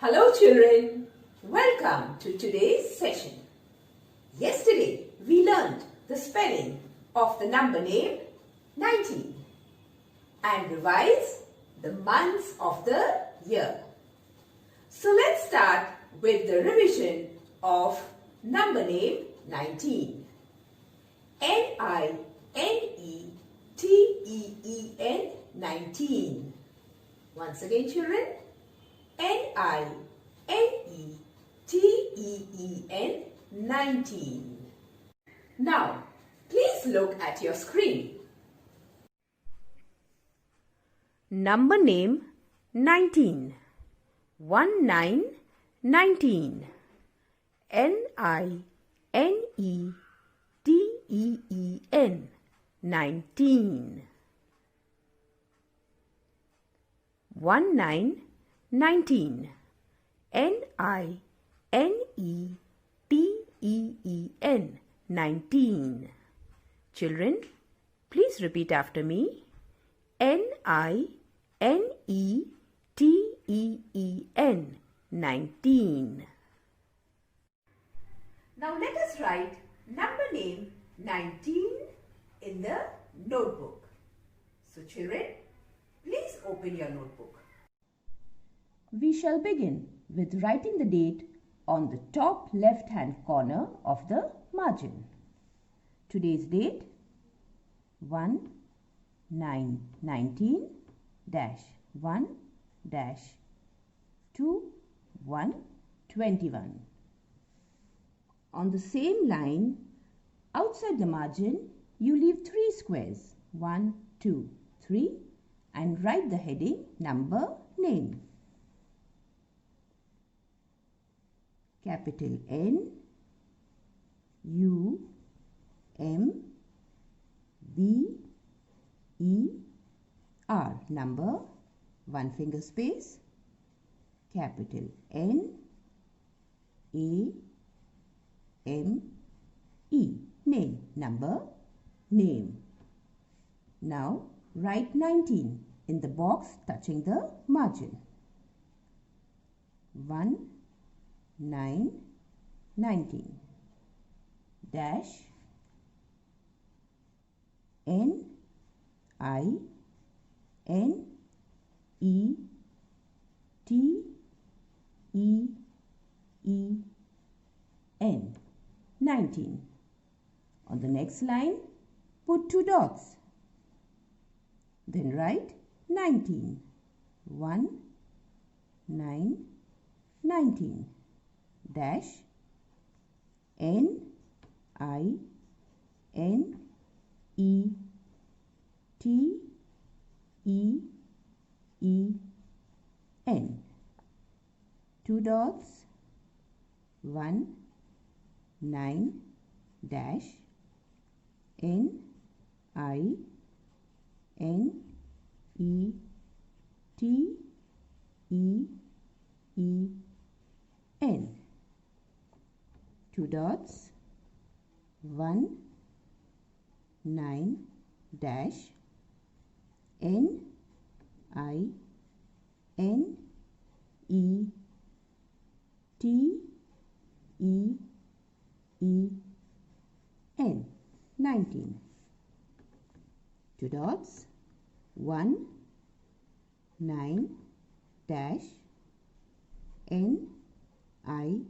Hello children, welcome to today's session. Yesterday we learned the spelling of the number name 19 and revised the months of the year. So let's start with the revision of number name 19. N-I-N-E-T-E-E-N 19. Once again children, N-I-N-E-T-E-E-N 19. Now, please look at your screen. Number name 19. 19. N-I-N-E-T-E-E-N 19. 19. N-I-N-E-T-E-E-N 19. Children, please repeat after me. N-I-N-E-T-E-E-N 19. Now let us write number name 19 in the notebook. So children, please open your notebook. We shall begin with writing the date on the top left-hand corner of the margin. Today's date 1/9/19-1-2/1/21. On the same line, outside the margin, you leave 3 squares, 1, 2, 3, and write the heading number name. Capital N U M B E R number, 1 finger space. Capital N A M E name number name. Now write 19 in the box touching the margin. 19 dash N I N E T E E N 19. On the next line, put 2 dots. Then write 19. 19 dash N I N E T E E N 2 dots 9 dash N I N E T E E N 2 dots 9 dash N I N E T E E N 19. 2 dots 9 dash N I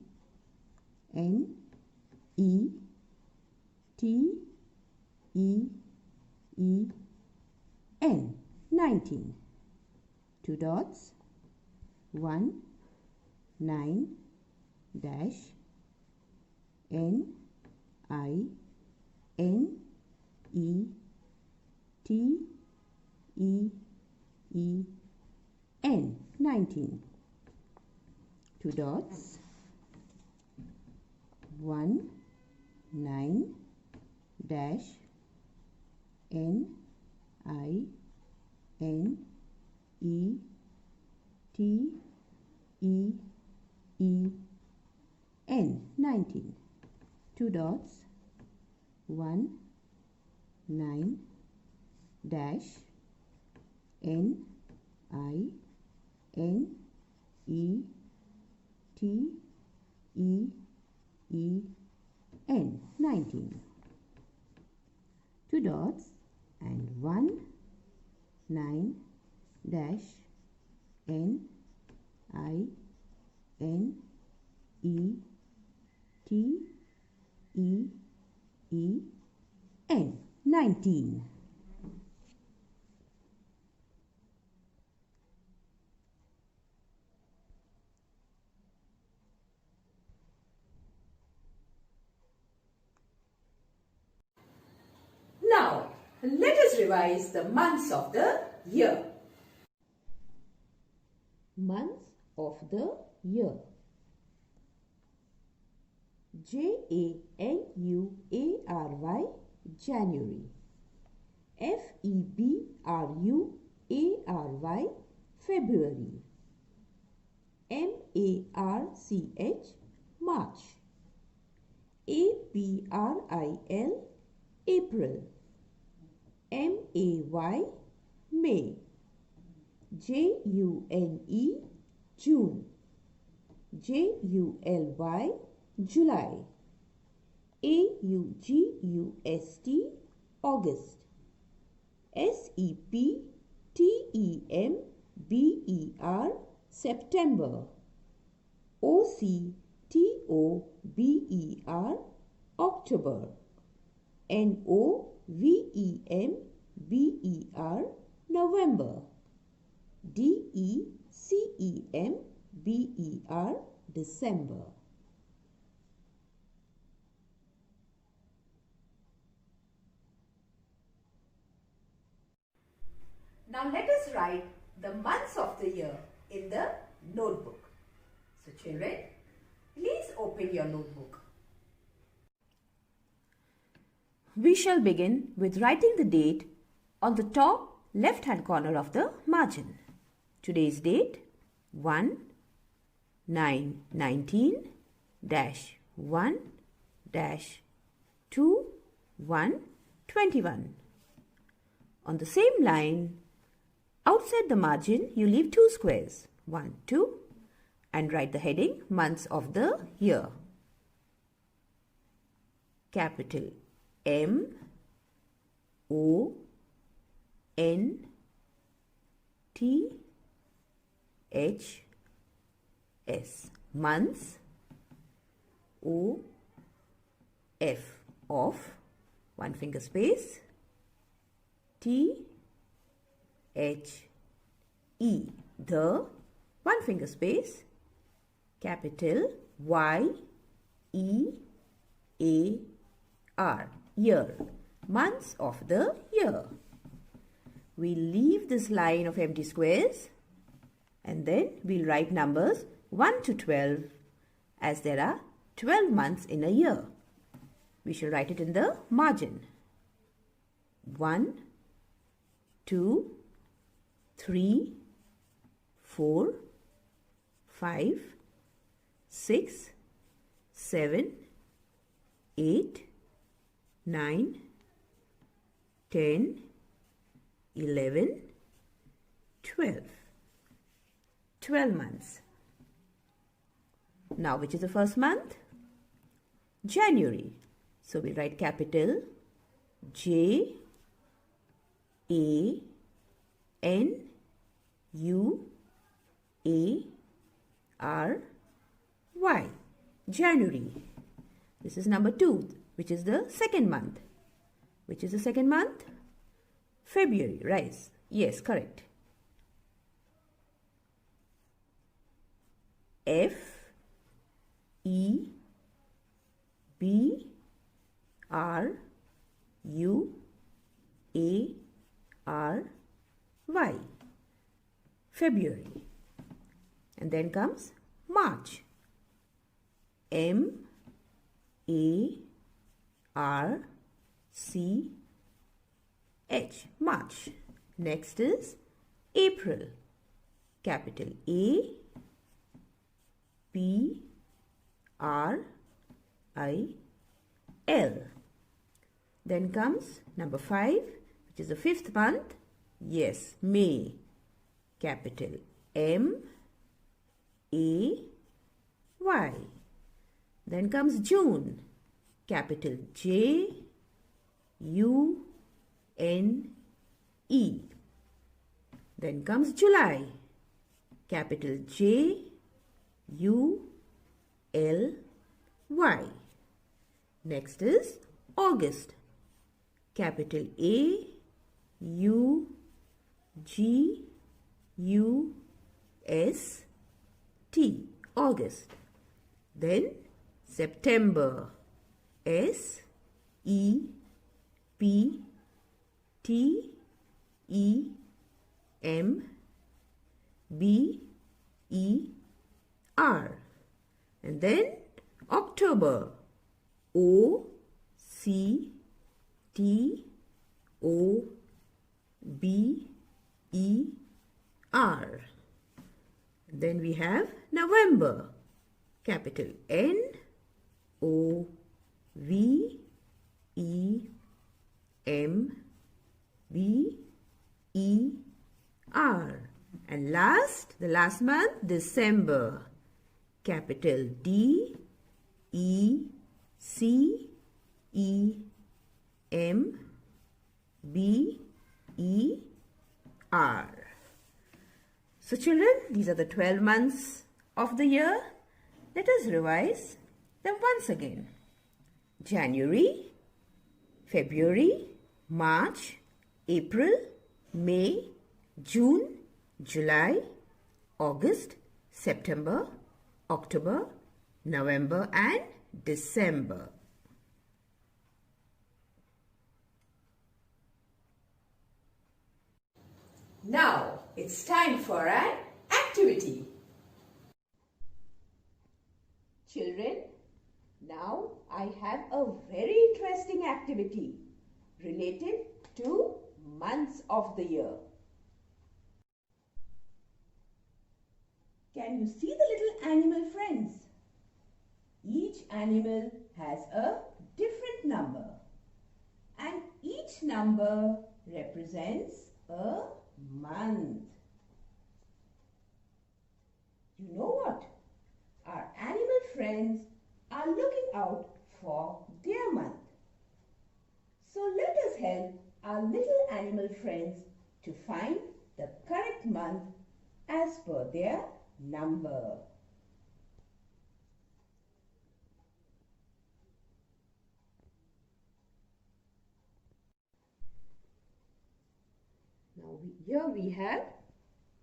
N E T E E N 19. 2 dots 9 dash N I N E T E E N 19. 2 dots 9 dash N I N E T E E N 19. 2 dots 9 dash N I N E N, 19. 2 dots and 1, 9, dash, N, I, N, E, T, E, E, N, 19. Now, let us revise the months of the year. Months of the year. January, January. February, February. March, March. April, April. May. June, June. July, July. August, August. September, September. October. November. December. Now let us write the months of the year in the notebook. So children, please open your notebook. We shall begin with writing the date on the top left-hand corner of the margin. Today's date 1/9/19-1-2/1/21. On the same line, outside the margin, you leave 2 squares, 1, 2, and write the heading months of the year. Capital MONTHS, months. OF, off, 1 finger space. THE, the, 1 finger space. Capital YEAR, year, months of the year. We'll leave this line of empty squares and then we'll write numbers 1 to 12 as there are 12 months in a year. We shall write it in the margin. 1, 2, 3, 4, 5, 6, 7, 8, 9, 10, 11, 12. 12 months. Now, which is the first month? January. So, we write capital JANUARY, January. This is number 2, which is the second month. Which is the second month? February, right? Yes, correct. FEBRUARY, February. And then comes March. MARCH, March. Next is April. Capital APRIL. Then comes number 5, which is the 5th month. Yes, May. Capital MAY. Y. Then comes June, capital J, U, N, E. Then comes July, capital J, U, L, Y. Next is August, capital A, U, G, U, S, T, August. Then September, S, E, P, T, E, M, B, E, R. And then October, O, C, T, O, B, E, R. Then we have November, capital N, O, V, E, M, B, E, R. And the last month, December, capital D, E, C, E, M, B, E, R. So children, these are the 12 months of the year. Let us revise them once again. January, February, March, April, May, June, July, August, September, October, November and December. Now it's time for an activity. Children, now I have a very interesting activity related to months of the year. Can you see the little animal friends? Each animal has a different number and each number represents a month. You know what? Our animal friends are looking out for their month. So let us help our little animal friends to find the correct month as per their number. Now here we have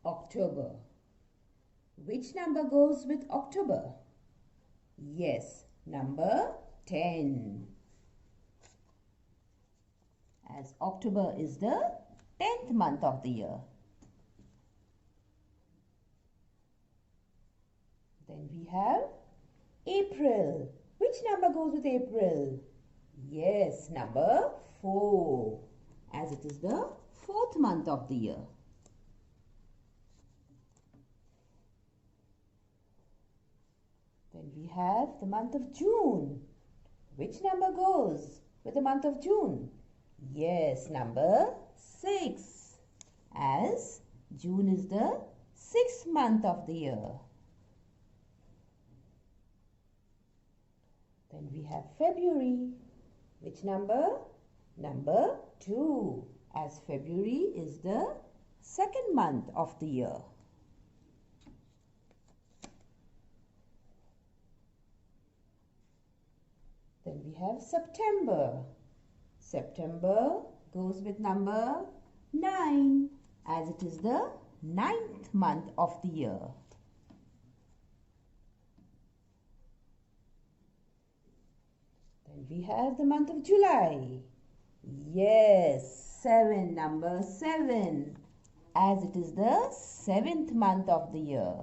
October. Which number goes with October? Yes, number 10. As October is the 10th month of the year. Then we have April. Which number goes with April? Yes, number 4. As it is the 4th month of the year. Then we have the month of June. Which number goes with the month of June? Yes, number 6. As June is the 6th month of the year. Then we have February. Which number? Number 2. As February is the 2nd month of the year. Then we have September. September goes with number 9 as it is the 9th month of the year. Then we have the month of July. Yes, 7, number 7 as it is the 7th month of the year.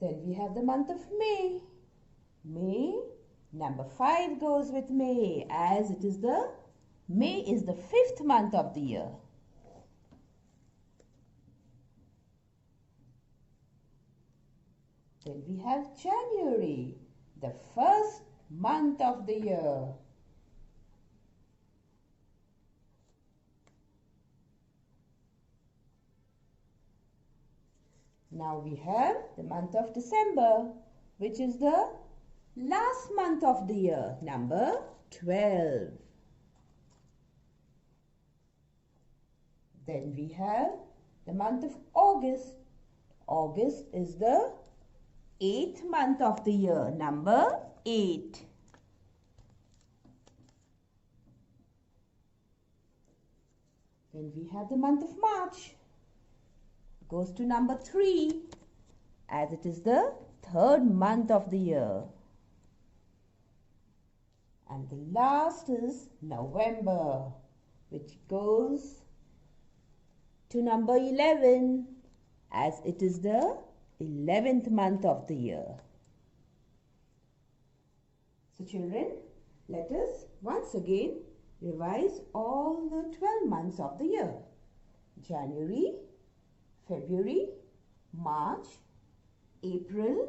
Then we have the month of May. May, number 5 goes with May as it is May is the 5th month of the year. Then we have January, the 1st month of the year. Now we have the month of December, which is the last month of the year, number 12. Then we have the month of August. August is the 8th month of the year, number 8. Then we have the month of March. It goes to number 3, as it is the 3rd month of the year. And the last is November, which goes to number 11, as it is the 11th month of the year. So children, let us once again revise all the 12 months of the year. January, February, March, April,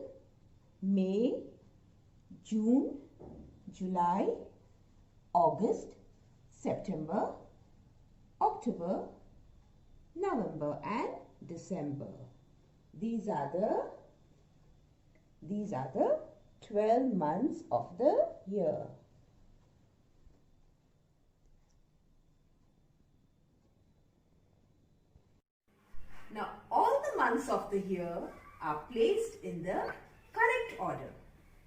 May, June, July, August, September, October, November and December. These are the 12 months of the year. Now all the months of the year are placed in the correct order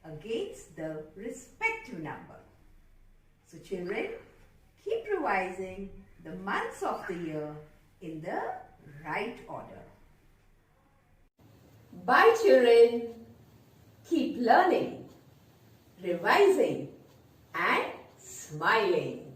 against the respective number. So children, keep revising the months of the year in the right order. Bye children. Keep learning, revising and smiling.